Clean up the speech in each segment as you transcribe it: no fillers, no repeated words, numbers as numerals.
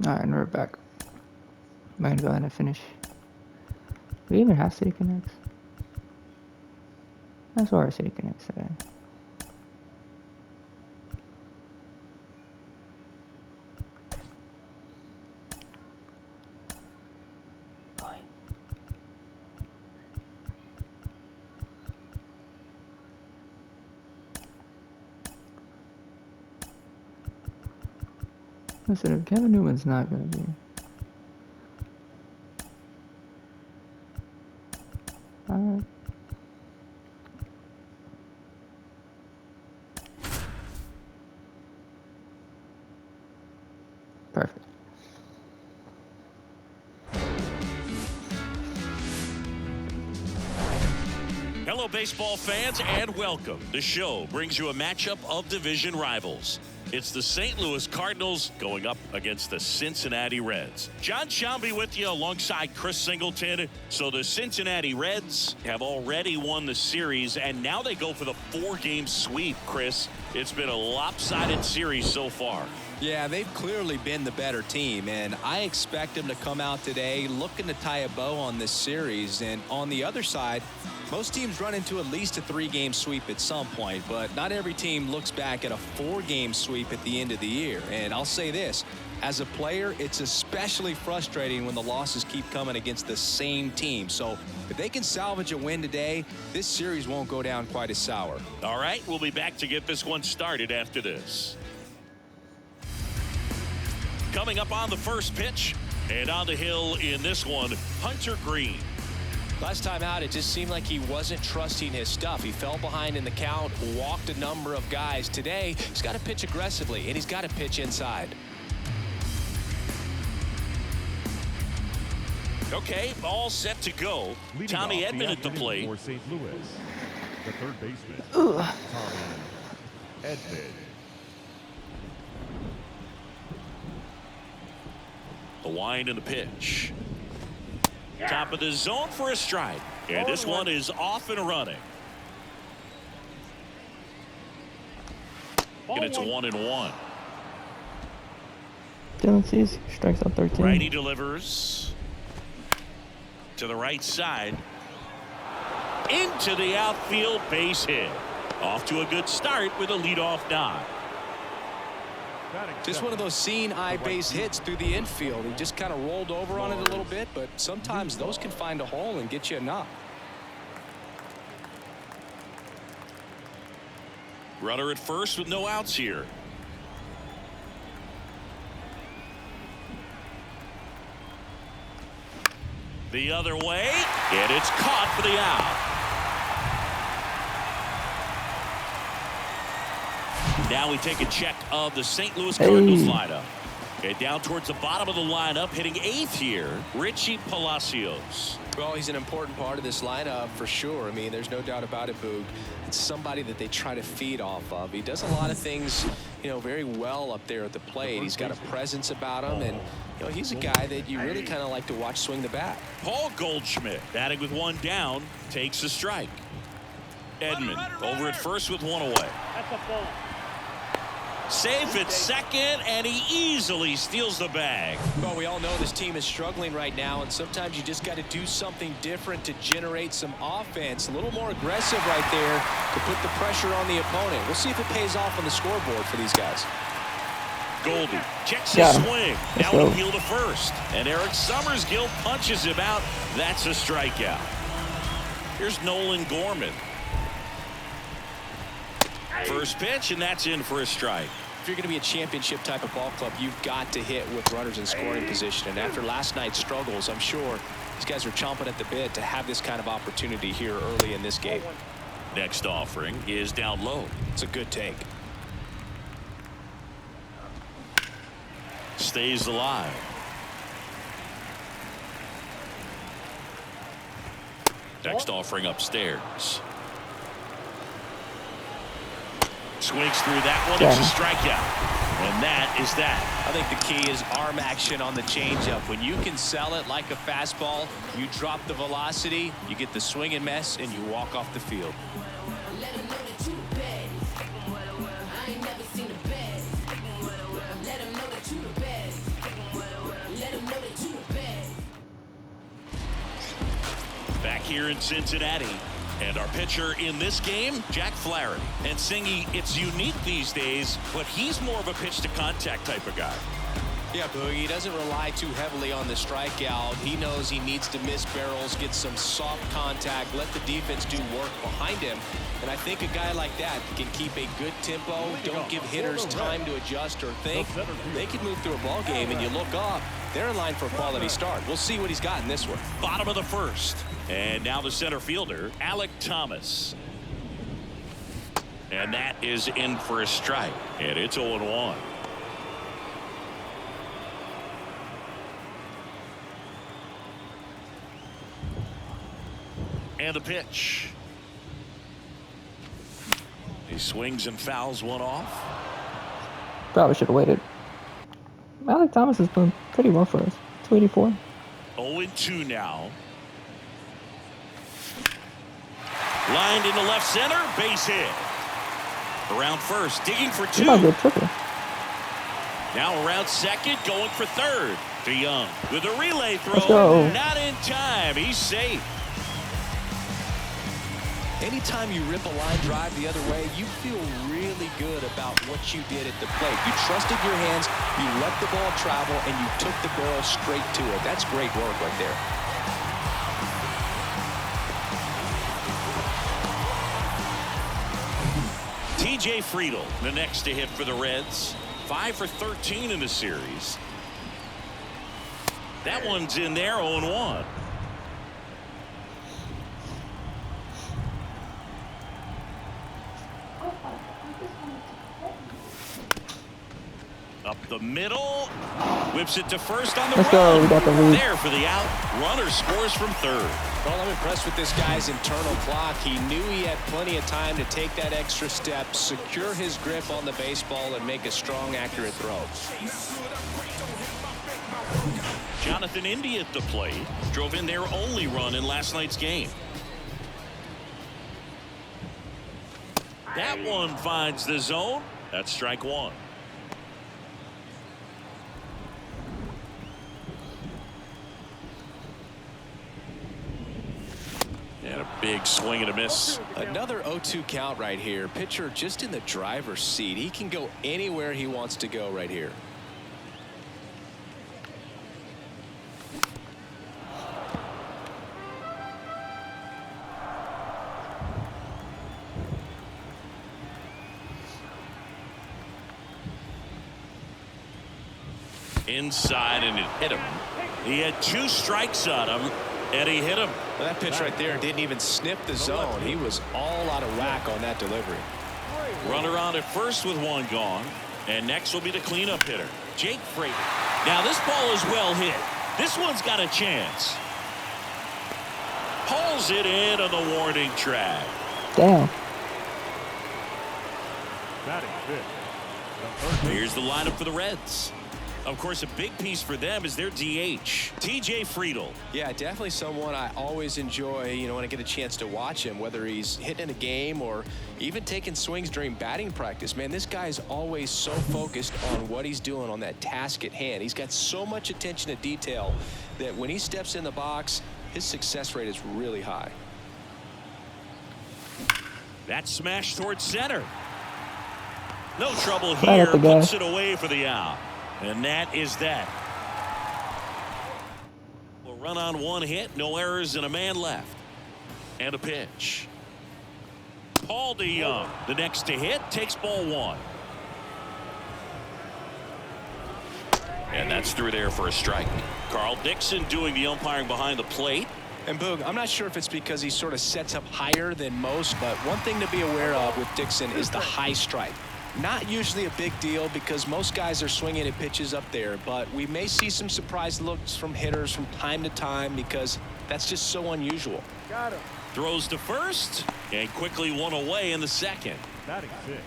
Alright, and we're back. I'm gonna go ahead and finish. Do we even have City Connects? That's where our City Connects are at. Listen, if Kevin Newman's not gonna be. Alright. Perfect. Hello, baseball fans, and welcome. The show brings you a matchup of division rivals. It's the St. Louis Cardinals going up against the Cincinnati Reds. John Shambi with you alongside Chris Singleton. So the Cincinnati Reds have already won the series, and now they go for the 4-game sweep, Chris. It's been a lopsided series so far. Yeah, they've clearly been the better team, and I expect them to come out today looking to tie a bow on this series. And on the other side, most teams run into at least a 3-game sweep at some point, but not every team looks back at a 4-game sweep at the end of the year. And I'll say this, as a player, it's especially frustrating when the losses keep coming against the same team. So if they can salvage a win today, this series won't go down quite as sour. All right, we'll be back to get this one started after this. Coming up on the first pitch, and on the hill in this one, Hunter Greene. Last time out, it just seemed like he wasn't trusting his stuff. He fell behind in the count, walked a number of guys. Today, he's got to pitch aggressively, and he's got to pitch inside. Okay, all set to go. Tommy Edman at the plate. For St. Louis, the third baseman, Tommy Edman. The wind and the pitch. Top of the zone for a strike. And this one is off and running. And it's 1-1. Dylan sees, strikes out 13. Righty delivers to the right side. Into the outfield, base hit. Off to a good start with a leadoff knock. Just one of those seeing eye base hits through the infield. He just kind of rolled over on it a little bit, but sometimes those can find a hole and get you a knock. Runner at first with no outs here. The other way, and it's caught for the out. Now we take a check of the St. Louis Cardinals lineup. Okay, down towards the bottom of the lineup, hitting 8th here, Richie Palacios. Well, he's an important part of this lineup for sure. I mean, there's no doubt about it, Boog. It's somebody that they try to feed off of. He does a lot of things, you know, very well up there at the plate. He's got a presence about him, and, you know, he's a guy that you really kind of like to watch swing the bat. Paul Goldschmidt, batting with one down, takes a strike. Edman over at first with one away. That's a ball. Safe at second, and he easily steals the bag. Well, we all know this team is struggling right now, and sometimes you just got to do something different to generate some offense. A little more aggressive right there to put the pressure on the opponent. We'll see if it pays off on the scoreboard for these guys. Goldie checks his swing. Now an appeal to first. And Eric Summersgill punches him out. That's a strikeout. Here's Nolan Gorman. First pitch, and that's in for a strike. If you're going to be a championship type of ball club, you've got to hit with runners in scoring position. And after last night's struggles, I'm sure these guys are chomping at the bit to have this kind of opportunity here early in this game. Next offering is down low. It's a good take. Stays alive. Next offering upstairs. Swings through that one. It's a strikeout. And that is that. I think the key is arm action on the changeup. When you can sell it like a fastball, you drop the velocity, you get the swing and miss, and you walk off the field. here in Cincinnati. And our pitcher in this game, Jack Flaherty. And Singy, it's unique these days, but he's more of a pitch-to-contact type of guy. Yeah, Boogie, he doesn't rely too heavily on the strikeout. He knows he needs to miss barrels, get some soft contact, let the defense do work behind him. And I think a guy like that can keep a good tempo, don't give hitters time to adjust or think. They can move through a ball game, and you look up, they're in line for a quality start. We'll see what he's got in this one. Bottom of the first. And now the center fielder, Alec Thomas. And that is in for a strike. And it's 0-1. And the pitch. He swings and fouls one off. Probably should have waited. Alec Thomas has been pretty well for us. 284. 0-2 now. Lined into left center, base hit. Around first, digging for two. Good triple. Now around second, going for third. DeJong with a relay Let's throw. go. Not in time. He's safe. Anytime you rip a line drive the other way, you feel really good about what you did at the plate. You trusted your hands, you let the ball travel, and you took the barrel straight to it. That's great work right there. Jake Fraley, the next to hit for the Reds. 5 for 13 in the series. That one's in there, 0-1. Up the middle, whips it to first on the Let's run. go, we got the lead. There for the out. Runner scores from third. Well, I'm impressed with this guy's internal clock. He knew he had plenty of time to take that extra step, secure his grip on the baseball, and make a strong, accurate throw. Johnathan India at the plate drove in their only run in last night's game. That one finds the zone. That's strike one. And a big swing and a miss. Another 0-2 count right here. Pitcher just in the driver's seat. He can go anywhere he wants to go right here. Inside, and it hit him. He had 2 strikes on him, and he hit him. Well, that pitch right there didn't even sniff the zone. He was all out of whack on that delivery. Runner on at first with 1 gone. And next will be the cleanup hitter, Jake Fraley. Now this ball is well hit. This one's got a chance. Pulls it in on the warning track. Damn. Batting fifth. Here's the lineup for the Reds. Of course, a big piece for them is their DH, Jake Fraley. Yeah, definitely someone I always enjoy, when I get a chance to watch him, whether he's hitting in a game or even taking swings during batting practice. Man, this guy is always so focused on what he's doing on that task at hand. He's got so much attention to detail that when he steps in the box, his success rate is really high. That smash towards center. No trouble Right here. at the guy. Puts it away for the out. And that is that. We'll run on 1 hit, no errors, and a man left. And a pitch. Paul DeJong, the next to hit, takes ball 1. And that's through there for a strike. Carl Dixon doing the umpiring behind the plate. And Boog, I'm not sure if it's because he sort of sets up higher than most, but one thing to be aware of with Dixon is the high strike. Not usually a big deal because most guys are swinging at pitches up there, but we may see some surprise looks from hitters from time to time because that's just so unusual. Got him. Throws to first and quickly 1 away in the second. Batting sixth.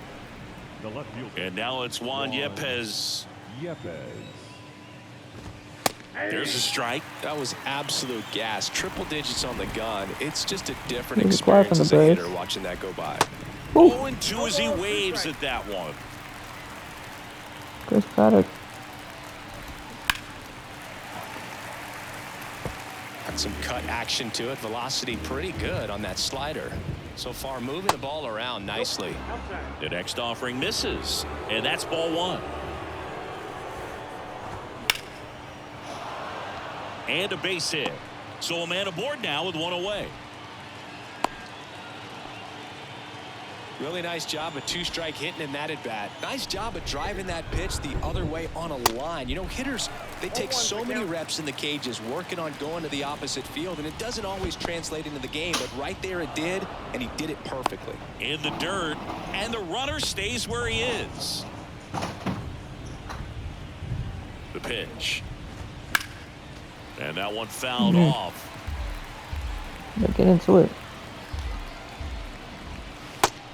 The left fielder. And now it's Juan Yepez. Yepez. There's a strike. That was absolute gas. Triple digits on the gun. It's just a different He's quiet experience from the as a Braves. hitter watching that go by. 0-2 as he waves at that one. Chris Paddack. Got some cut action to it. Velocity pretty good on that slider. So far moving the ball around nicely. The next offering misses, and that's ball one. And a base hit. So a man aboard now with one away. Really nice job of two-strike hitting in that at-bat. Nice job of driving that pitch the other way on a line. You know, hitters, they take so many reps in the cages working on going to the opposite field, and it doesn't always translate into the game, but right there it did, and he did it perfectly. In the dirt, and the runner stays where he is. The pitch. And that one fouled off. But get into it.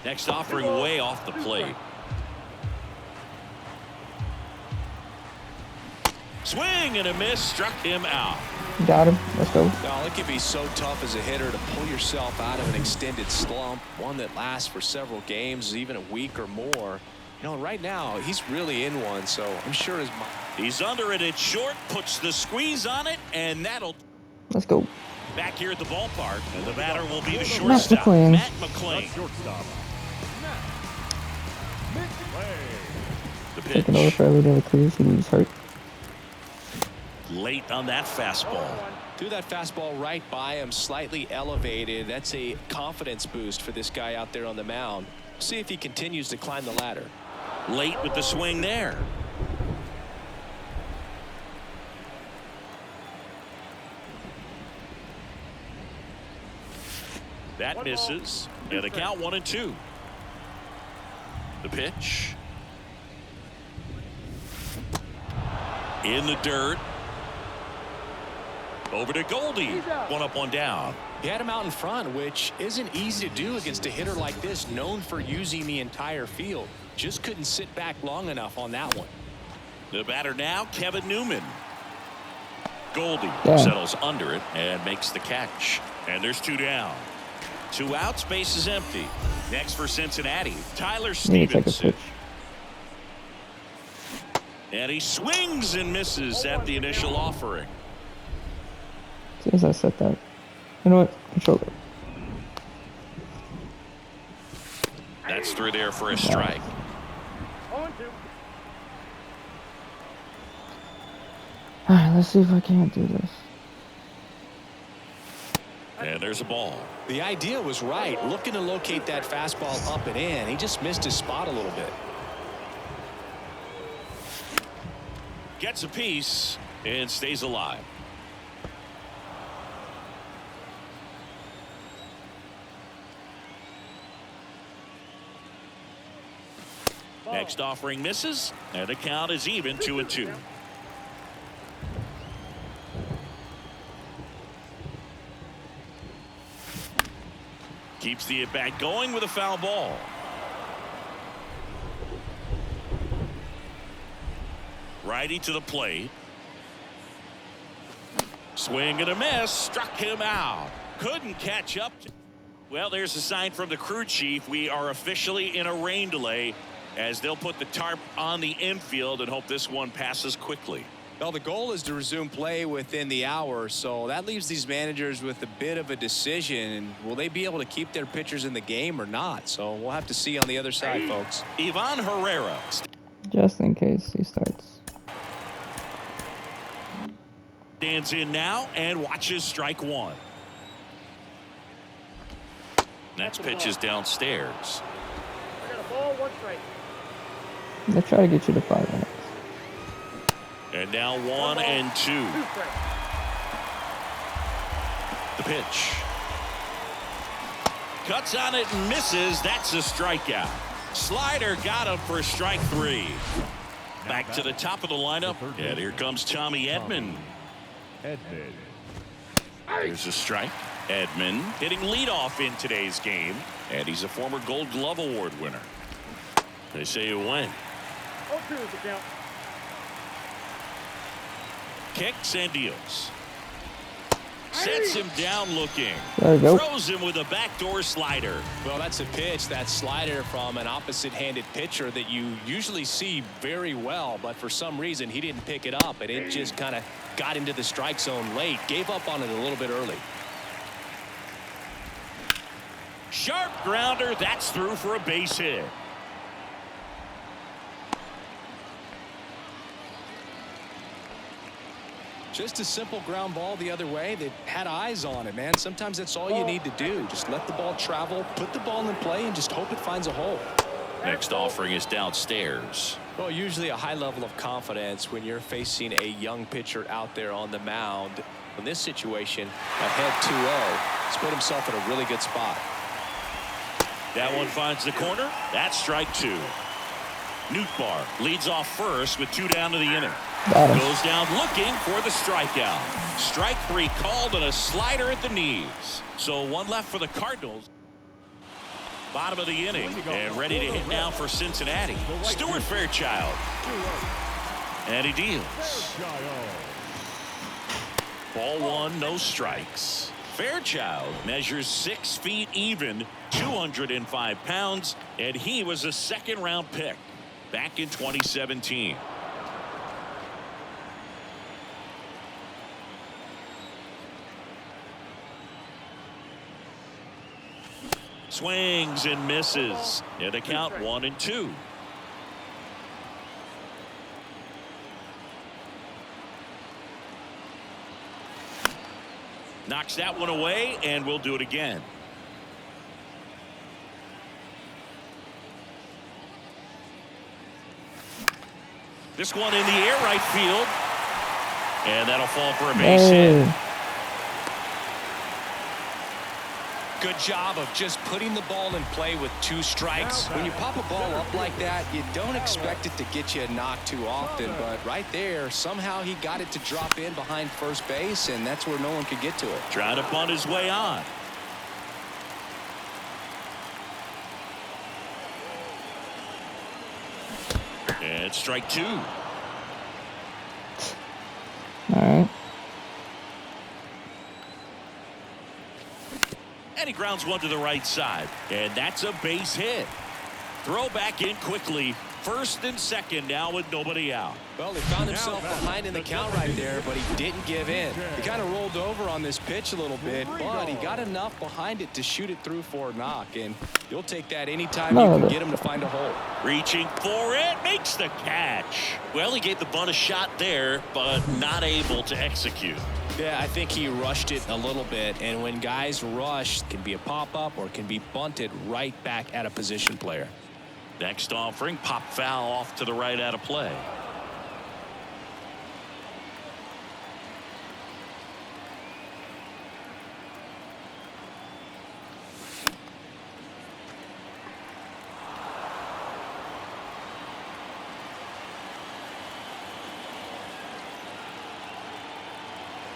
Next offering way off the plate. Swing and a miss, struck him out. Got him. Let's go. Now, it can be so tough as a hitter to pull yourself out of an extended slump, one that lasts for several games, even a week or more. You know, right now, he's really in one, so I'm sure his mind. He's under it at short, puts the squeeze on it, and that'll. Let's go. Back here at the ballpark, and the batter will be the Matt shortstop, McLean. Matt McLean. Shortstop. The Taking over pitch. for every day Cruz, who's hurt. Late on that fastball. Threw that fastball right by him, slightly elevated. That's a confidence boost for this guy out there on the mound. See if he continues to climb the ladder. Late with the swing there. That misses, and the count 1-2. The pitch. In the dirt. Over to Goldie. One up, one down. He had him out in front, which isn't easy to do against a hitter like this, known for using the entire field. Just couldn't sit back long enough on that one. The batter now, Kevin Newman. Goldie Yeah. settles under it and makes the catch. And there's two down. 2 outs, base is empty. Next for Cincinnati, Tyler Need to take a Stevenson. switch. And he swings and misses at the initial offering. As soon as I set that. You know what? Control it. That's through there for a strike. Alright, let's see if I can't do this. And there's a ball. The idea was right, looking to locate that fastball up and in. He just missed his spot a little bit. Gets a piece and stays alive. Next offering misses, and the count is even 2-2. Keeps the at-bat going with a foul ball. Righty to the plate. Swing and a miss, struck him out. Couldn't catch up. Well, there's a sign from the crew chief. We are officially in a rain delay, as they'll put the tarp on the infield and hope this one passes quickly. Well, the goal is to resume play within the hour, so that leaves these managers with a bit of a decision. Will they be able to keep their pitchers in the game or not? So we'll have to see on the other side, folks. Ivan Herrera. Just in case he starts. Stands in now and watches strike one. Next pitch is downstairs. They try to get you to 5 minutes. And now 1-2. The pitch. Cuts on it and misses. That's a strikeout. Slider got him for strike 3. Back to the top of the lineup. And here comes Tommy Edman. Edman. There's a strike. Edman hitting leadoff in today's game. And he's a former Gold Glove Award winner. They say you win. Kicks and deals. Sets him down looking. There we go. Throws him with a backdoor slider. Well, that's a pitch, that slider from an opposite-handed pitcher that you usually see very well, but for some reason he didn't pick it up, and it just kind of got into the strike zone late. Gave up on it a little bit early. Sharp grounder. That's through for a base hit. Just a simple ground ball the other way that had eyes on it, man. Sometimes that's all you need to do. Just let the ball travel, put the ball in play, and just hope it finds a hole. Next offering is downstairs. Well, usually a high level of confidence when you're facing a young pitcher out there on the mound. In this situation, ahead 2-0, he's put himself in a really good spot. That one finds the corner. That's strike two. Nootbaar leads off first with 2 down to the inning. Goes down looking for the strikeout. Strike 3 called and a slider at the knees. So 1 left for the Cardinals. Bottom of the inning and ready to hit now for Cincinnati. Stuart Fairchild. And he deals. Ball 1, no strikes. Fairchild measures 6 feet even, 205 pounds, and he was a 2nd-round pick back in 2017. Swings and misses. And the count 1-2. Knocks that one away, and we'll do it again. This one in the air, right field. And that'll fall for a base hit. Good job of just putting the ball in play with 2 strikes. When you pop a ball up like that, you don't expect it to get you a knock too often, but right there, somehow he got it to drop in behind first base, and that's where no one could get to it. Trying to bunt his way on. And strike 2. All right. And he grounds one to the right side. And that's a base hit. Throw back in quickly. 1st and 2nd now with nobody out. Well, he found himself behind in the count right there, but he didn't give in. He kind of rolled over on this pitch a little bit, but he got enough behind it to shoot it through for a knock. And you'll take that anytime you can get him to find a hole. Reaching for it. Makes the catch. Well, he gave the bunt a shot there, but not able to execute. Yeah, I think he rushed it a little bit, and when guys rush, it can be a pop-up or it can be bunted right back at a position player. Next offering, pop foul off to the right out of play.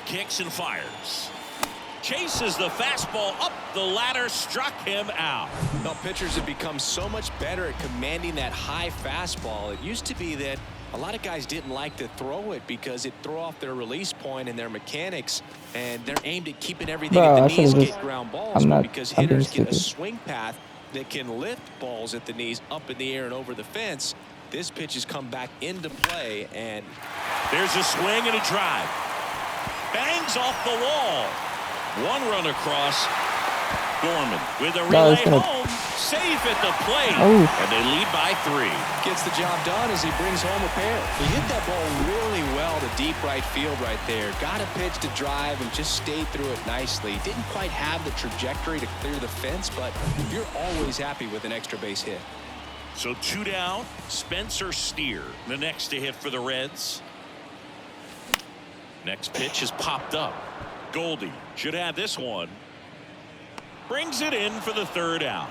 Kicks and fires. Chases the fastball up the ladder, struck him out. Well, pitchers have become so much better at commanding that high fastball. It used to be that a lot of guys didn't like to throw it because it threw off their release point and their mechanics, and they're aimed at keeping everything at the knees get ground balls, because hitters get a swing path that can lift balls at the knees up in the air and over the fence. This pitch has come back into play, and there's a swing and a drive. Bangs off the wall. 1 run across. Gorman with a relay home. Safe at the plate. And they lead by 3. Gets the job done as he brings home a pair. He hit that ball really well to deep right field right there. Got a pitch to drive and just stayed through it nicely. Didn't quite have the trajectory to clear the fence, but you're always happy with an extra base hit. So 2 down. Spencer Steer, the next to hit for the Reds. Next pitch is popped up. Goldie should have this one. Brings it in for the 3rd out.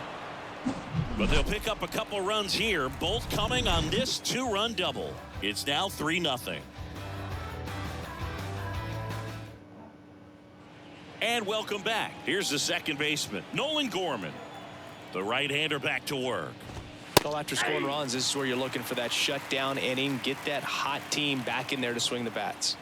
But they'll pick up a couple runs here, both coming on this 2-run double. It's now 3-0. And welcome back. Here's the second baseman, Nolan Gorman. The right-hander back to work. Well, after scoring runs, this is where you're looking for that shutdown inning. Get that hot team back in there to swing the bats.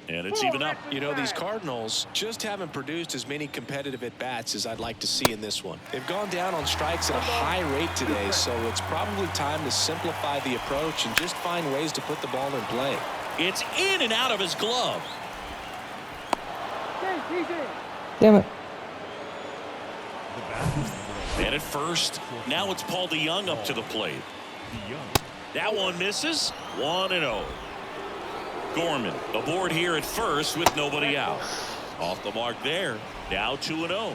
And it's even up. You know, these Cardinals just haven't produced as many competitive at-bats as I'd like to see in this one. They've gone down on strikes at a high rate today, so it's probably time to simplify the approach and just find ways to put the ball in play. It's in and out of his glove. Damn it. And at first, now it's Paul DeJong up to the plate. That one misses. 1-0. Gorman aboard here at first with nobody out. Off the mark there. Now 2-0.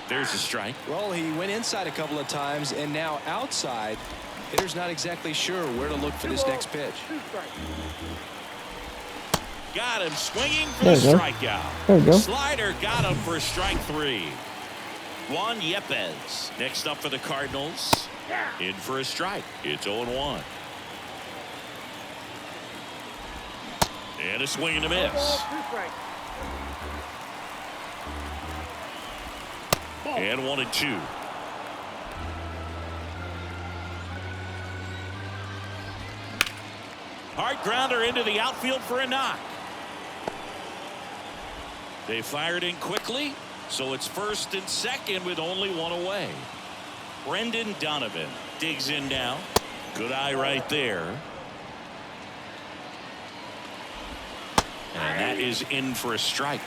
There's a strike. Well, he went inside a couple of times, and now outside. Hitter's not exactly sure where to look for this next pitch. Got him swinging for the strikeout. There we go. Slider got him for strike 3. Juan Yepez next up for the Cardinals. In for a strike. It's 0-1. And a swing and a miss. And 1-2. Hard grounder into the outfield for a knock. They fired in quickly, so it's first and second with only one away. Brendan Donovan digs in now. Good eye right there. And that is in for a strike.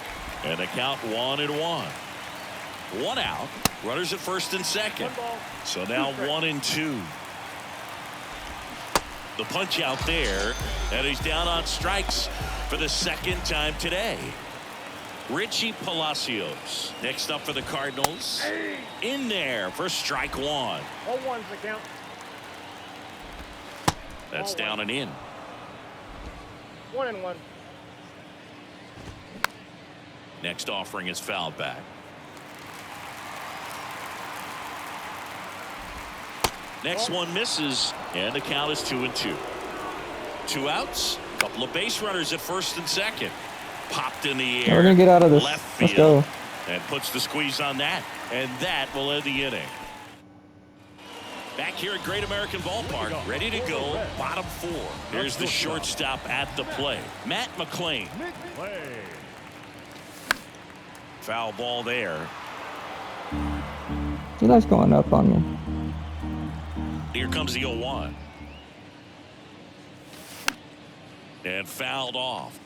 And the count 1-1. One out. Runners at first and second. So now 1-2. The punch out there. And he's down on strikes for the second time today. Richie Palacios next up for the Cardinals. In there for strike 1. 0-1's the count. That's down and in. 1-1. Next offering is fouled back. Next one misses, and the count is 2-2. 2 outs, couple of base runners at first and second. Popped in the air. We're gonna get out of this. Left Let's field, go. and puts the squeeze on that, and that will end the inning. Back here at Great American Ballpark, ready to go, bottom 4. Here's the shortstop at the plate, Matt McClain. Foul ball there. Eli's going up on me. Here comes the 0-1. And fouled off.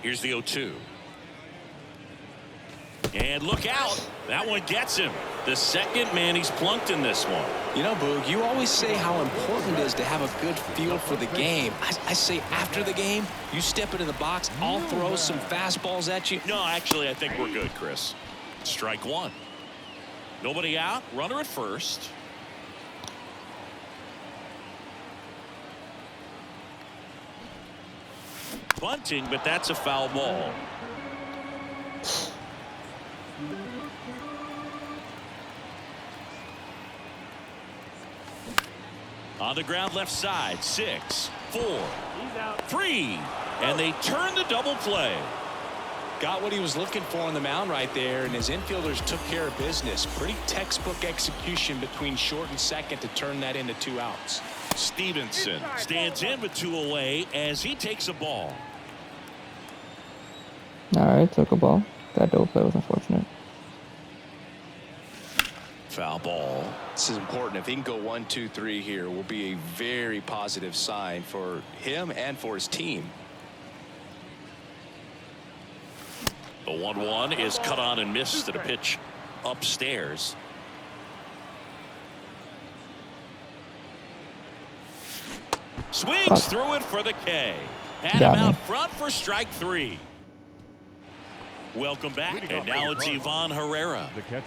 Here's the 0-2. And look out. That one gets him. The second man he's plunked in this one. You know, Boog, you always say how important it is to have a good feel for the game. I say after the game, you step into the box, I'll throw some fastballs at you. No, actually, I think we're good, Chris. Strike 1. Nobody out. Runner at first. Bunting, but that's a foul ball. On the ground left side. 6, 4, 3. And they turn the double play. Got what he was looking for on the mound right there, and his infielders took care of business. Pretty textbook execution between short and second to turn that into 2 outs. Stevenson stands in with 2 away as he takes a ball. Alright, took a ball. That double play was unfortunate. Foul ball. This is important. If he can go 1, 2, 3 here, will be a very positive sign for him and for his team. The 1-1 is cut on and missed at a pitch upstairs. Swings through it for the K. Had him out front for strike 3. Welcome back, and now it's Ivan Herrera. The catcher.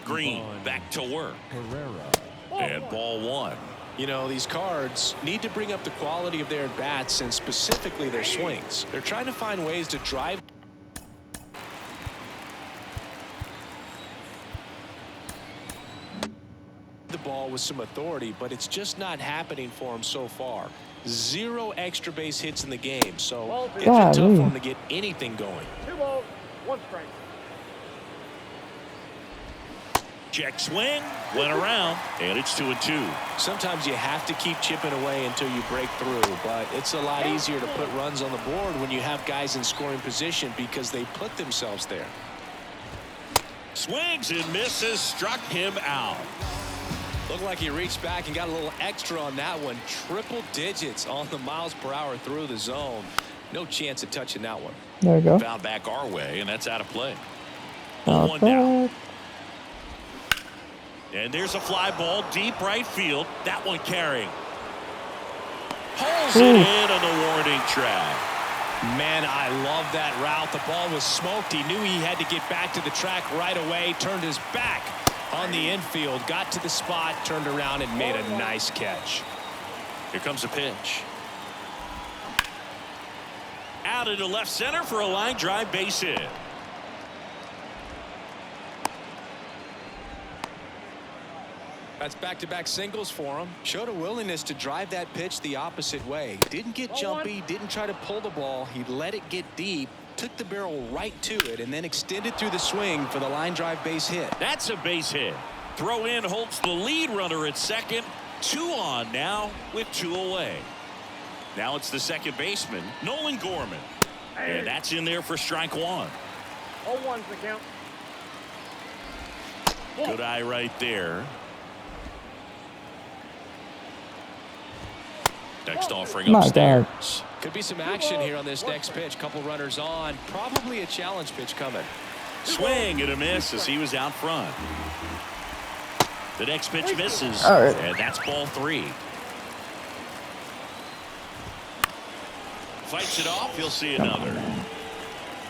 Greene back to work. Herrera. And ball 1. You know, these Cards need to bring up the quality of their at-bats and specifically their swings. They're trying to find ways to drive the ball with some authority, but it's just not happening for them so far. 0 extra base hits in the game, so it's tough for them to get anything going. 2 balls, 1 strike. Check swing, went around, and it's 2-2. Sometimes you have to keep chipping away until you break through, but it's a lot easier to put runs on the board when you have guys in scoring position because they put themselves there. Swings and misses, struck him out. Looked like he reached back and got a little extra on that one. Triple digits on the miles per hour through the zone. No chance of touching that one. There you go. Fouled back our way, and that's out of play. Not 1 down. bad. And there's a fly ball deep right field. That one carrying. Pulls it in on the warning track. Man, I love that route. The ball was smoked. He knew he had to get back to the track right away. Turned his back on the infield. Got to the spot, turned around, and made a nice catch. Here comes a pitch. Out into left center for a line drive base hit. That's back-to-back singles for him. Showed a willingness to drive that pitch the opposite way. Didn't get jumpy, didn't try to pull the ball. He let it get deep, took the barrel right to it, and then extended through the swing for the line drive base hit. That's a base hit. Throw in holds the lead runner at second. 2 on now with 2 away. Now it's the second baseman, Nolan Gorman. And that's in there for strike 1. 0-1's the count. Good eye right there. Next offering My God. upstairs. Could be some action here on this next pitch. Couple runners on. Probably a challenge pitch coming. Swing and a miss as he was out front. The next pitch misses. All right. And that's ball 3. Fights it off. He'll see another.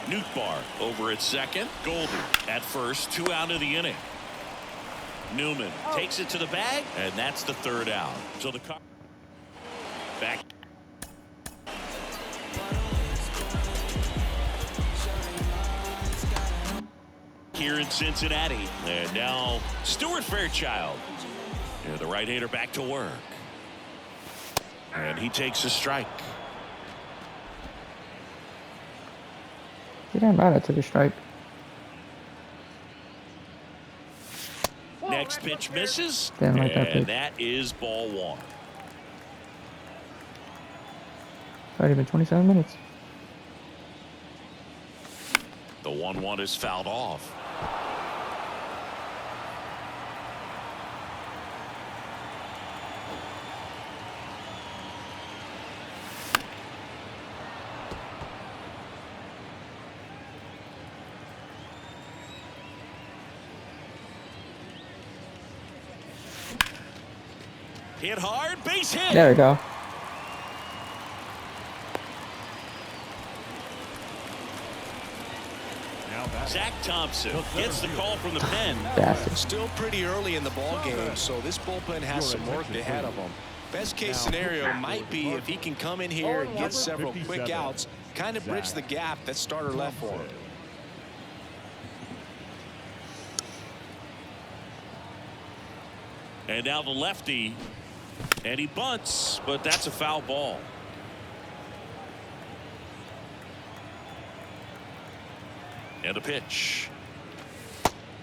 Nootbaar over at second. Golden at first. 2 out of the inning. Newman takes it to the bag, and that's the 3rd out. So the back. Here in Cincinnati. And now Stuart Fairchild. Yeah, the right-hander back to work. And he takes a strike. You damn right I took a strike. Next pitch misses. Didn't like that pitch. And that is ball 1. It's already been 27 minutes. The 1-1 is fouled off. Hit hard, base hit. There we go. Zach Thompson gets the call from the pen. Bastard. Still pretty early in the ball game, so this bullpen has some work ahead of him. Best case scenario might be if he can come in here and get several quick outs, kind of bridge the gap that starter left for him. And now the lefty, and he bunts, but that's a foul ball. And a pitch.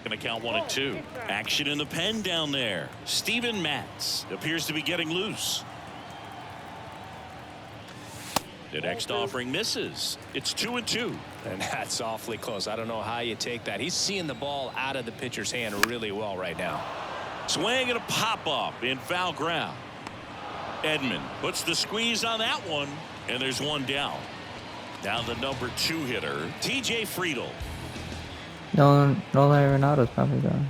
Going to count 1-2. Action in the pen down there. Steven Matz appears to be getting loose. The next offering misses. It's 2-2. And that's awfully close. I don't know how you take that. He's seeing the ball out of the pitcher's hand really well right now. Swing and a pop up in foul ground. Edman puts the squeeze on that one, and there's 1 down. Now the number 2 hitter, TJ Friedel. Nolan Arenado's probably gone.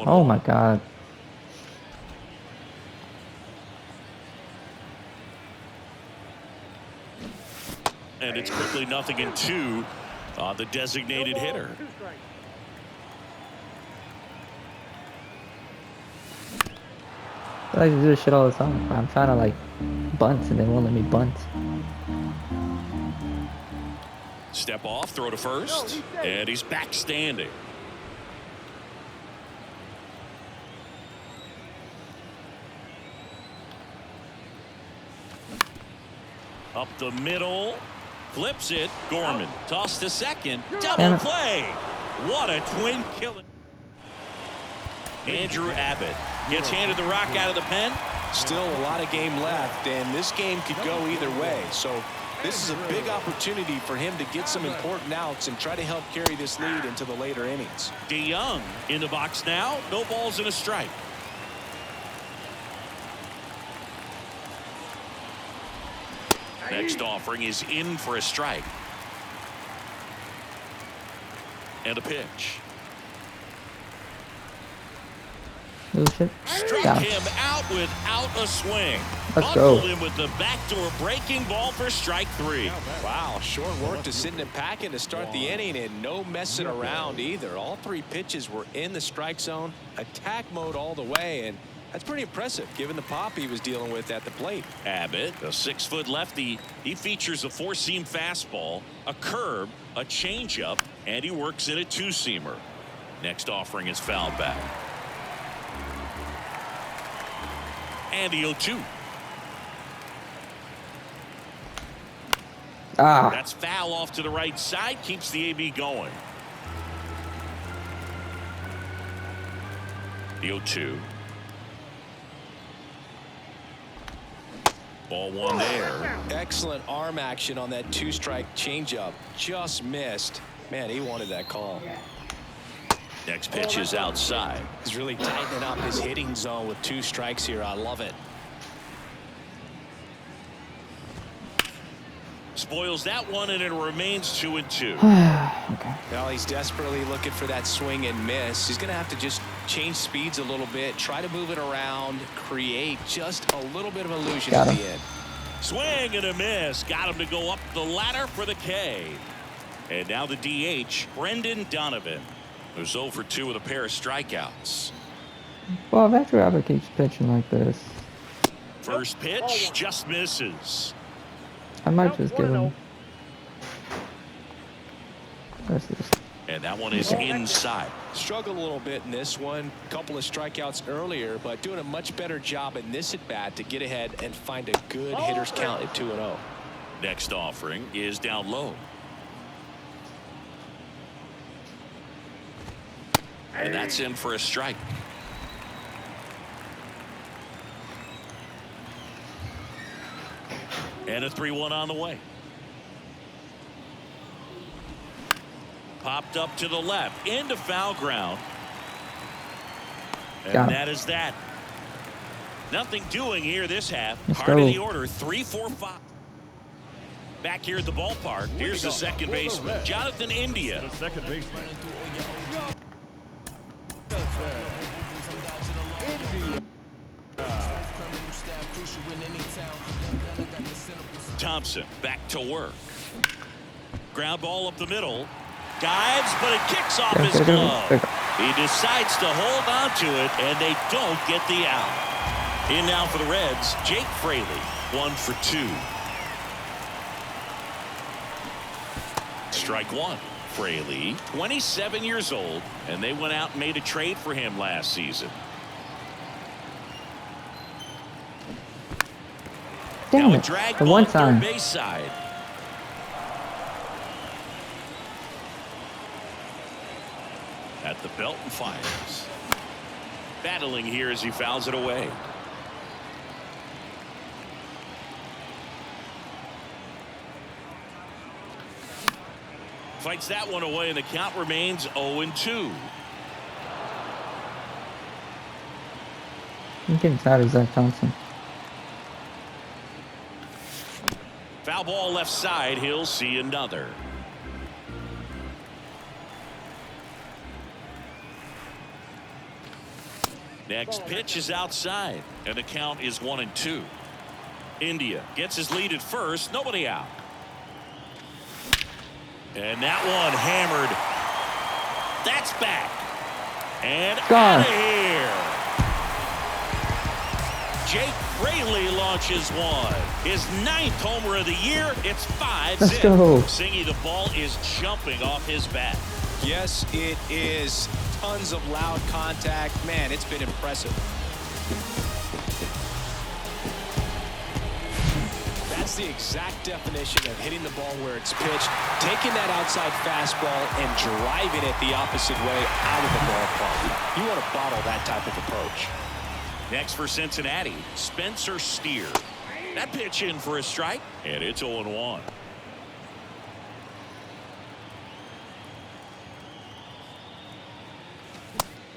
Oh my God. And it's quickly 0-2 on the designated hitter. I like to do this shit all the time. I'm trying to like bunt and they won't let me bunt. Step off, throw to first, and he's back standing. Up the middle, flips it. Gorman toss to second, double play. What a twin killing. Andrew Abbott gets handed the rock out of the pen. Still a lot of game left, and this game could go either way. So this is a big opportunity for him to get some important outs and try to help carry this lead into the later innings. DeJong in the box now. No balls and a strike. Next offering is in for a strike. And a pitch. Struck him out without a swing. Let's go. Him with the backdoor breaking ball for strike 3. Wow, short work to sit in and pack in to start the inning, and no messing around either. All 3 pitches were in the strike zone, attack mode all the way, and that's pretty impressive given the pop he was dealing with at the plate. Abbott, a 6-foot lefty, he features a 4-seam fastball, a curve, a changeup, and he works in a 2-seamer. Next offering is fouled back. And the 0-2. That's foul off to the right side, keeps the AB going. The 0-2. Ball 1 there. Excellent arm action on that 2-strike changeup. Just missed. Man, he wanted that call. Next pitch is outside. He's really tightening up his hitting zone with 2 strikes here. I love it. Spoils that one, and it remains 2-2. Okay. Now he's desperately looking for that swing and miss. He's going to have to just change speeds a little bit, try to move it around, create just a little bit of illusion at the end. Swing and a miss. Got him to go up the ladder for the K. And now the DH, Brendan Donovan, who's 0 for 2 with a pair of strikeouts. Well, if Andrew Abbott keeps pitching like this, First pitch just misses. I might just give him. That's just. And that one is inside. Struggled a little bit in this one. Couple of strikeouts earlier, but doing a much better job in this at bat to get ahead and find a good hitter's count at 2-0. Next offering is down low. And that's in for a strike. And a 3-1 on the way. Popped up to the left into foul ground. And that is that. Nothing doing here this half. Part of the order, 3-4-5. Back here at the ballpark, here's the second baseman, Johnathan India. The second baseman. Thompson back to work. Ground ball up the middle. Dives, but it kicks off his glove. He decides to hold on to it, and they don't get the out. In now for the Reds, Jake Fraley, 1 for 2. Strike 1. Fraley, 27 years old, and they went out and made a trade for him last season. Damn Now a it. drag The ball one at time. third base side. At the belt and fires. Battling here as he fouls it away. Fights that one away, and the count remains 0-2. I'm getting tired of Zach Thompson. Foul ball left side. He'll see another. Next pitch is outside, and the count is 1-2. India gets his lead at first. Nobody out. And that one hammered. That's back. And out of here. Jake Fraley launches one. His 9th homer of the year. It's 5-0. Let's go. Singy, the ball is jumping off his bat. Yes, it is. Tons of loud contact. Man, it's been impressive. That's the exact definition of hitting the ball where it's pitched, taking that outside fastball and driving it the opposite way out of the ballpark. You want to bottle that type of approach. Next for Cincinnati, Spencer Steer. That pitch in for a strike, and it's 0-1.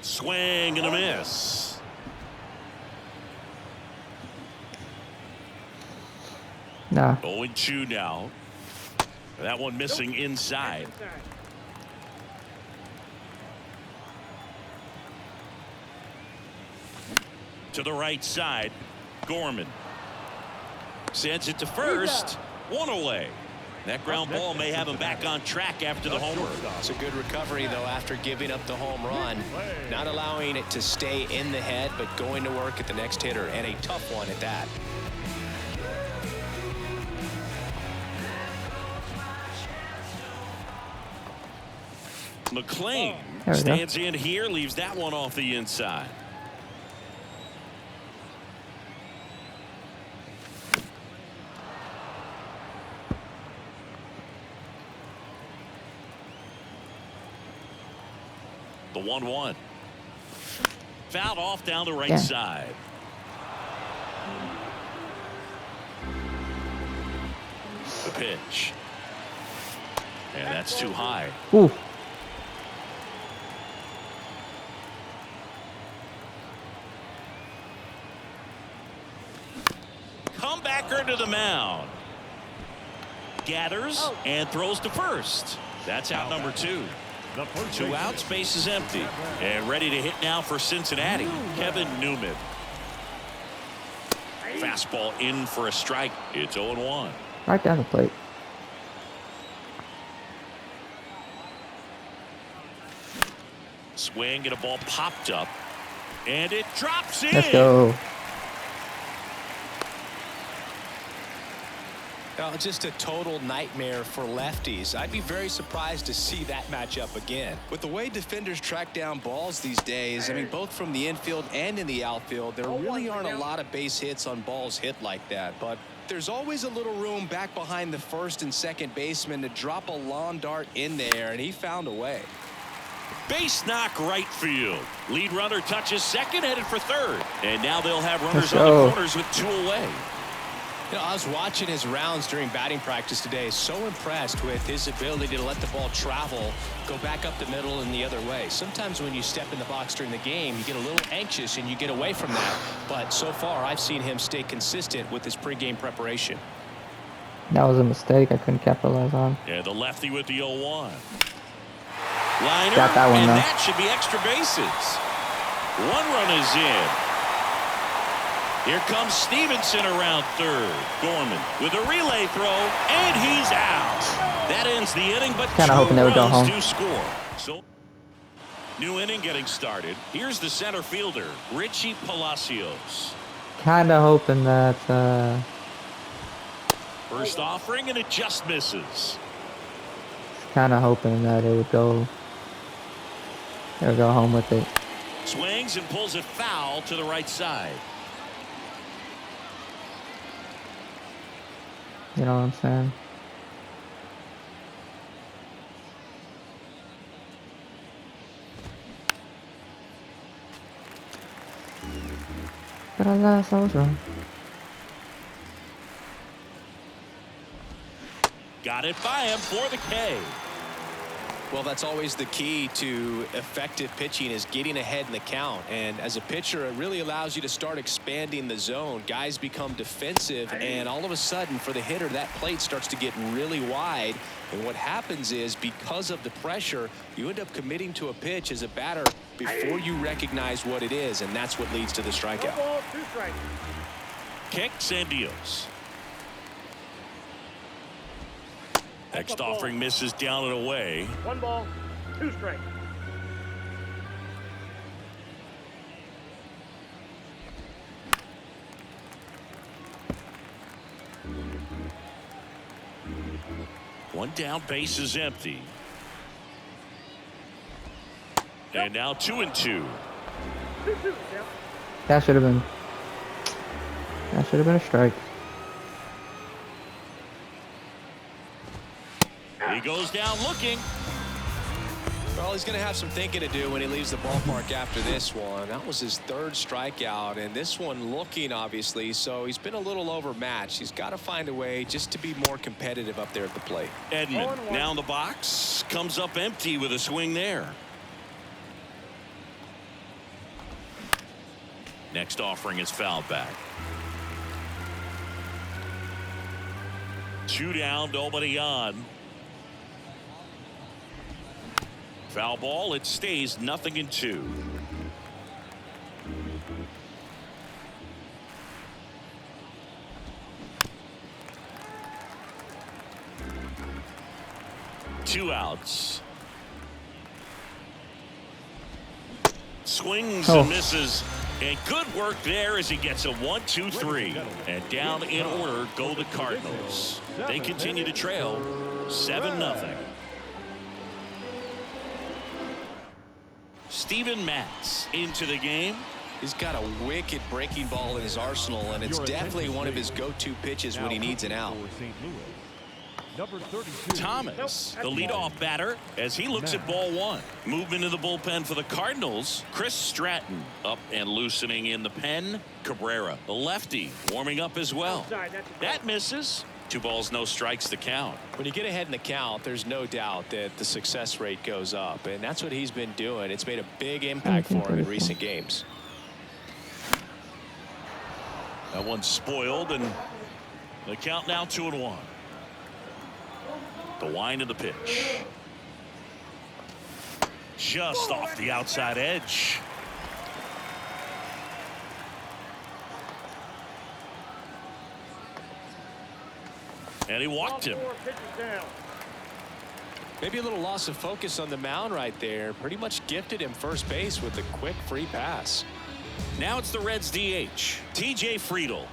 Swing and a miss. Nah. 0-2 now. That one missing inside. To the right side, Gorman sends it to first. One away. That ground ball may have him back on track after the homer. It's a good recovery, though, after giving up the home run. Not allowing it to stay in the head, but going to work at the next hitter, and a tough one at that. McLean There we go. stands in here, leaves that one off the inside. The 1-1. Fouled off down the right Yeah. side. The pitch. And that's too high. Ooh. Comebacker to the mound. Gathers and throws to first. That's out number 2. The first 2 outs, base is empty. And ready to hit now for Cincinnati, Kevin Newman. Fastball in for a strike. It's 0-1. Right down the plate. Swing and a ball popped up. And it drops in. Let's go. Well, just a total nightmare for lefties. I'd be very surprised to see that matchup again. With the way defenders track down balls these days, I mean, both from the infield and in the outfield, there really aren't a lot of base hits on balls hit like that. But there's always a little room back behind the first and second baseman to drop a lawn dart in there, and he found a way. Base knock right field. Lead runner touches second, headed for third. And now they'll have runners Let's on go. the corners with 2 away. You know, I was watching his rounds during batting practice today. So impressed with his ability to let the ball travel, go back up the middle and the other way. Sometimes when you step in the box during the game, you get a little anxious and you get away from that. But so far, I've seen him stay consistent with his pregame preparation. That was a mistake I couldn't capitalize on. And the lefty with the 0-1. Liner, Got that one, and though. that should be extra bases. 1 run is in. Here comes Stevenson around third. Gorman with a relay throw, and he's out. That ends the inning, but Kinda 2 hoping they would go runs home. to score. So, new inning getting started. Here's the center fielder, Richie Palacios. Kinda hoping that First offering, and it just misses. kinda hoping that it would go home with it. Swings and pulls it foul to the right side. You know what I'm saying? But alas, I was wrong. Got it by him for the K. Well, that's always the key to effective pitching, is getting ahead in the count. And as a pitcher, it really allows you to start expanding the zone. Guys become defensive, and all of a sudden, for the hitter, that plate starts to get really wide. And what happens is, because of the pressure, you end up committing to a pitch as a batter before you recognize what it is, and that's what leads to the strikeout. 1 ball, 2 strikes. Kicks and deals. Next offering misses down and away. 1 ball, 2 strikes. One down, base is empty. And now 2-2. 2-2, count. That should have been a strike. He goes down looking. Well, he's going to have some thinking to do when he leaves the ballpark after this one. That was his 3rd strikeout, and this one looking, obviously, so he's been a little overmatched. He's got to find a way just to be more competitive up there at the plate. Edman now in the box, comes up empty with a swing there. Next offering is fouled back. 2 down, nobody on. Foul ball, it stays 0-2. Two outs. Swings and misses. And good work there as he gets a 1-2-3. And down in order go the Cardinals. They continue to trail 7-0. Steven Matz into the game. He's got a wicked breaking ball in his arsenal, and it's definitely one of his go-to pitches when he needs an out. Number 32. Thomas, the leadoff batter, as he looks at ball 1. Movement in the bullpen for the Cardinals. Chris Stratton up and loosening in the pen. Cabrera, the lefty, warming up as well. That misses. 2 balls, no strikes to count. When you get ahead in the count, there's no doubt that the success rate goes up, and that's what he's been doing. It's made a big impact for him in recent games. That one's spoiled, and the count now 2-1. The wind of the pitch. Just off the outside edge. And he walked him. Maybe a little loss of focus on the mound right there. Pretty much gifted him first base with a quick free pass. Now it's the Reds DH, TJ Friedl.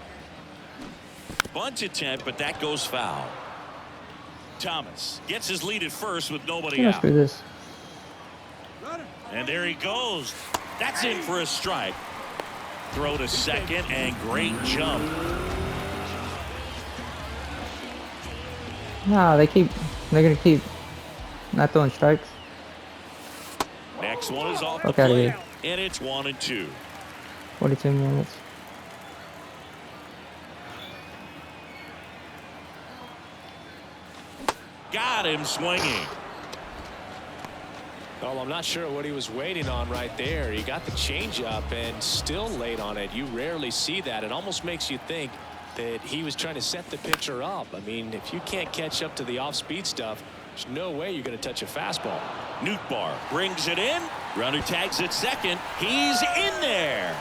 Bunt attempt, but that goes foul. Thomas gets his lead at first with nobody out. Screw this. And there he goes. That's in for a strike. Throw to second, and great jump. No, they're gonna keep not throwing strikes. Next one is off the Okay, plate, and it's 1-2. 42 minutes. Got him swinging. Well, I'm not sure what he was waiting on right there. He got the changeup and still late on it. You rarely see that. It almost makes you think that he was trying to set the pitcher up. I mean, if you can't catch up to the off-speed stuff, there's no way you're going to touch a fastball. Nootbaar brings it in. Runner tags at second. He's in there.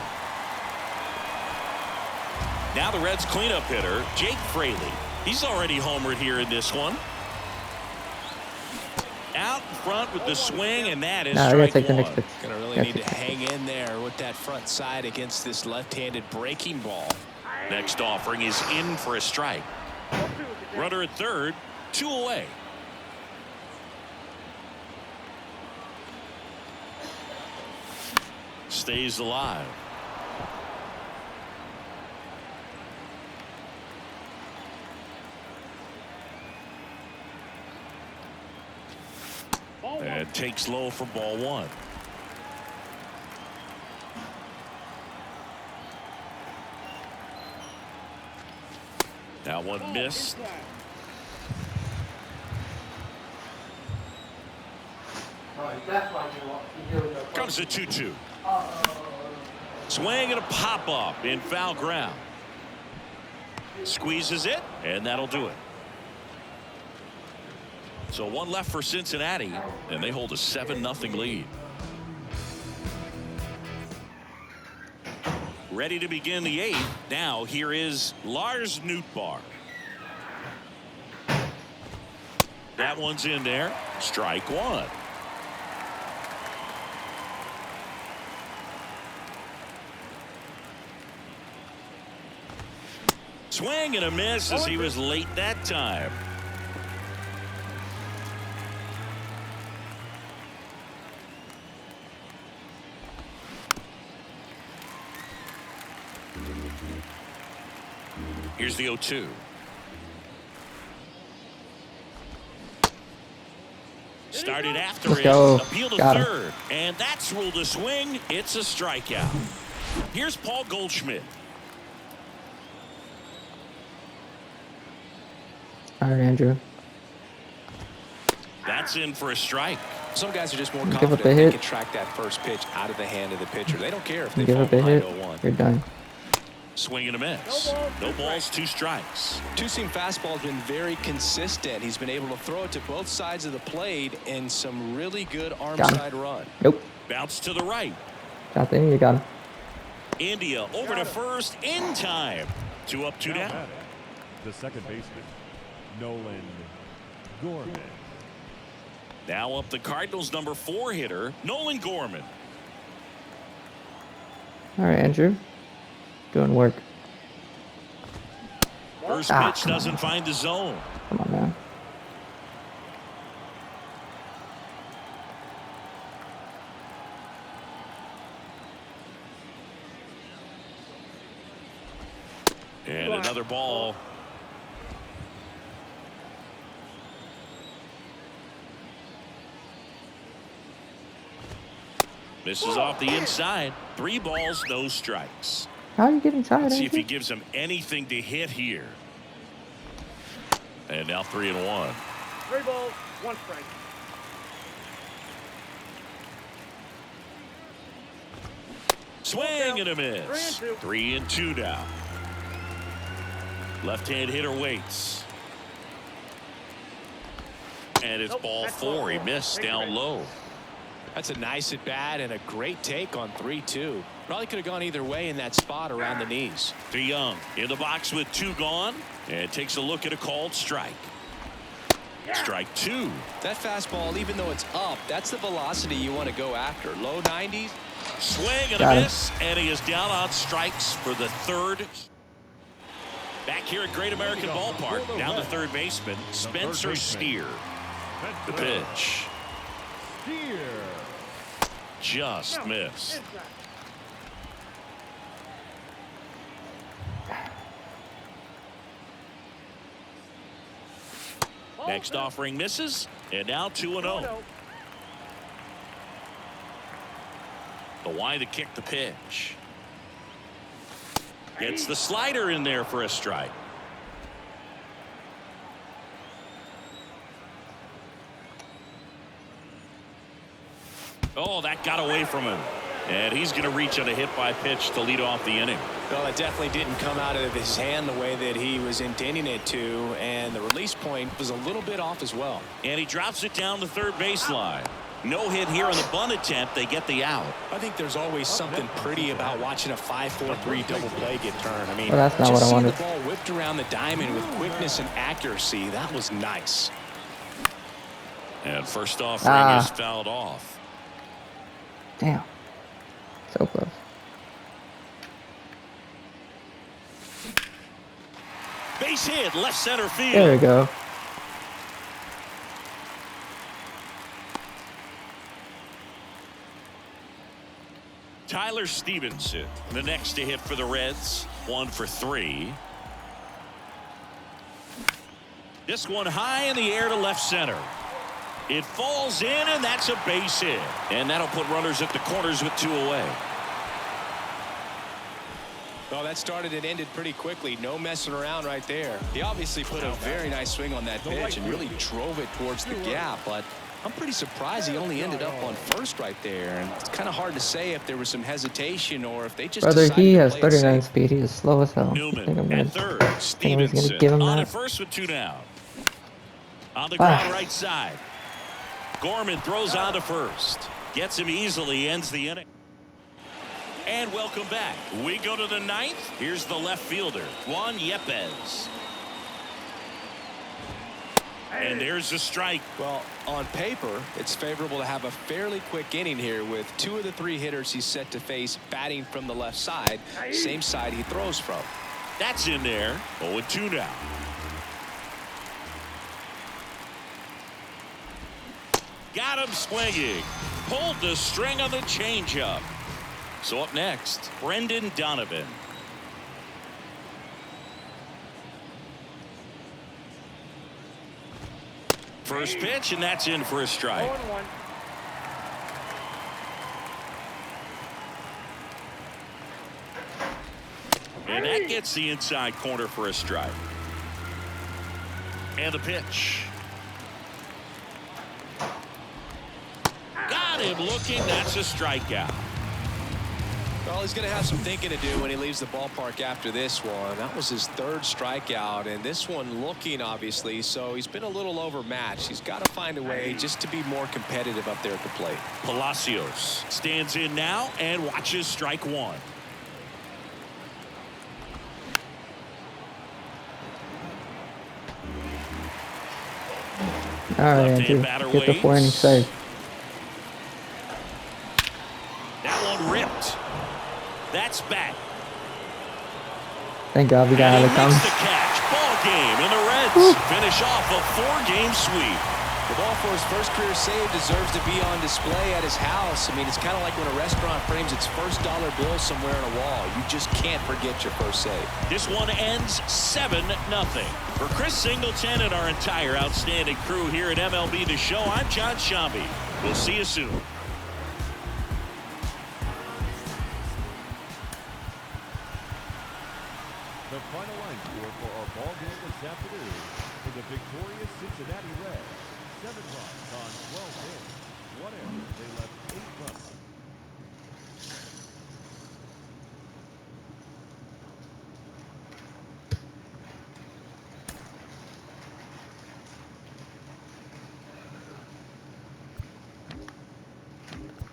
Now the Reds cleanup hitter, Jake Fraley. He's already homered here in this one. Out in front with the swing, and that is strike take the one. next pitch. Going to really need to hang in there with that front side against this left-handed breaking ball. Next offering is in for a strike. Runner at third, 2 away. Stays alive. And takes low for ball 1. That one missed. Comes a 2-2. Swing and a pop up in foul ground. Squeezes it, and that'll do it. So 1 left for Cincinnati, and they hold a 7-0 lead. Ready to begin the 8th. Now here is Lars Nootbaar. That one's in there. Strike 1. Swing and a miss as he was late that time. Here's the 0-2. Started after Let's it. go. Appeal to Got him. third. And that's ruled a swing. It's a strikeout. Here's Paul Goldschmidt. All right, Andrew. That's in for a strike. Some guys are just more Give up confident a they hit. can track that first pitch out of the hand of the pitcher. They don't care if they Give fall up a behind hit. 0-1. You're done. Swing and a miss. No balls, 2 strikes. Two-seam fastball has been very consistent. He's been able to throw it to both sides of the plate and some really good arm Got him. side run. Nope. Bounce to the right. Johnathan, you got him. India over to first in time. 2 up, 2 Now down. batting, the second baseman, Nolan Gorman. Now up the Cardinals' number 4 hitter, Nolan Gorman. All right, Andrew. Doing work. First Ah, pitch come doesn't on. find the zone. Come on, man. And another ball. Misses off the inside. 3 balls, no strikes. How are you getting tired, Let's see if he Andrew? gives him anything to hit here. And now 3-1. 3 balls, 1 strike. Swing and a miss. 3-2 now. Left-hand hitter waits. And it's ball 4. He missed down low. That's a nice at bat and a great take on 3-2. Probably could have gone either way in that spot around the knees. DeJong in the box with 2 gone and takes a look at a called strike. Strike 2. That fastball, even though it's up, that's the velocity you want to go after. Low 90s. Swing and Got a it. miss, and he is down on strikes for the 3rd. Back here at Great American Ballpark, down to third baseman Spencer Steer. The pitch Steer. just missed. Inside. Next offering misses, and now 2-0. The why to kick the pitch. Gets the slider in there for a strike. Oh, that got away from him. And he's going to reach on a hit by pitch to lead off the inning. Well, it definitely didn't come out of his hand the way that he was intending it to, and the release point was a little bit off as well. And he drops it down the third baseline. No hit here on the bunt attempt. They get the out. I think there's always something pretty about watching a 5-4-3 double play get turned. I mean, Well, that's not just what I seeing wanted. the ball whipped around the diamond with quickness and accuracy, that was nice. And first offering is fouled off. Damn. So close. Base hit, left center field. There we go. Tyler Stevenson, the next to hit for the Reds. 1 for 3. This one high in the air to left center. It falls in, and that's a base hit. And that'll put runners at the corners with 2 away. Well, that started and ended pretty quickly. No messing around right there. He obviously put a very nice swing on that pitch and really drove it towards the gap, but I'm pretty surprised he only ended up on first right there. And it's kind of hard to say if there was some hesitation or if they just Brother, decided he to has play it 39 safe. speed. He is slow as hell. I think I'm Newman gonna, at third. think I was gonna Stevenson give him on that. at first with 2 down. On the ground right side. Gorman throws on to first. Gets him easily, ends the inning. And welcome back. We go to the 9th. Here's the left fielder, Juan Yepes. And there's a strike. Well, on paper, it's favorable to have a fairly quick inning here with 2 of the 3 hitters he's set to face batting from the left side, same side he throws from. That's in there. 0-2 now. Got him swinging. Pulled the string on the changeup. So up next, Brendan Donovan. First pitch, and that's in for a strike. 0-1. And that gets the inside corner for a strike. And the pitch. Got him looking. That's a strikeout. Well, he's going to have some thinking to do when he leaves the ballpark after this one. That was his third strikeout, and this one looking, obviously, so he's been a little overmatched. He's got to find a way just to be more competitive up there at the plate. Palacios stands in now and watches strike one. All right, Andrew, get the 4 inning save. That one ripped. That's back. Thank God we got And out of he comes. makes the catch. Ball game, and the Reds finish off a 4-game sweep. The ball for his first career save deserves to be on display at his house. I mean, it's kind of like when a restaurant frames its first dollar bill somewhere on a wall. You just can't forget your first save. This one ends 7-0. For Chris Singleton and our entire outstanding crew here at MLB The Show, I'm John Shambi. We'll see you soon. The final line score for our ball game this afternoon for the victorious Cincinnati Reds. 7 runs on 12 hits. 1 error. They left 8 runs.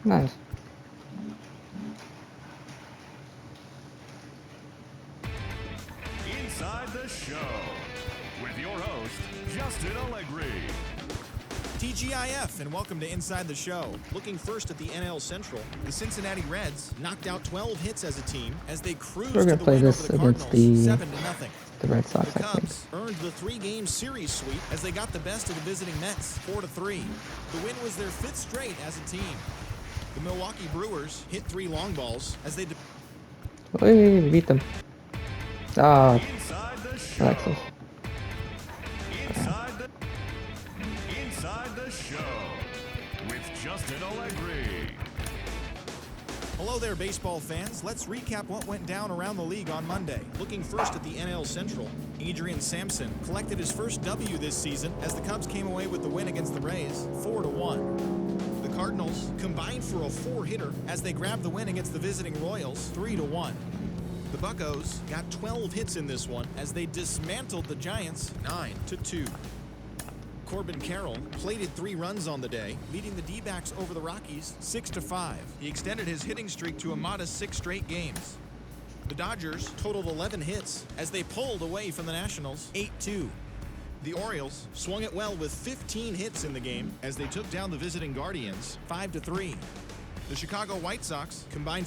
Nice. Inside the Show with your host, Justin Allegri. TGIF and welcome to Inside the Show. Looking first at the NL Central, the Cincinnati Reds knocked out 12 hits as a team as they cruised We're to gonna the play win this over the against Cardinals, the 7-0. The Red Sox, The I think. Cubs earned the 3-game series sweep as they got the best of the visiting Mets, 4-3. The win was their 5th straight as a team. The Milwaukee Brewers hit 3 long balls as they Hey, we beat them. Ah, Inside the Show. Alexis. Inside the Show with Justin Allegri. Hello there, baseball fans. Let's recap what went down around the league on Monday. Looking first at the NL Central, Adrian Sampson collected his first W this season as the Cubs came away with the win against the Rays, 4-1. The Cardinals combined for a 4-hitter as they grabbed the win against the visiting Royals, 3-1. The Buccos got 12 hits in this one as they dismantled the Giants, 9-2. Corbin Carroll plated 3 runs on the day, leading the D-backs over the Rockies 6-5. He extended his hitting streak to a modest 6 straight games. The Dodgers totaled 11 hits as they pulled away from the Nationals 8-2. The Orioles swung it well with 15 hits in the game as they took down the visiting Guardians 5-3. The Chicago White Sox combined for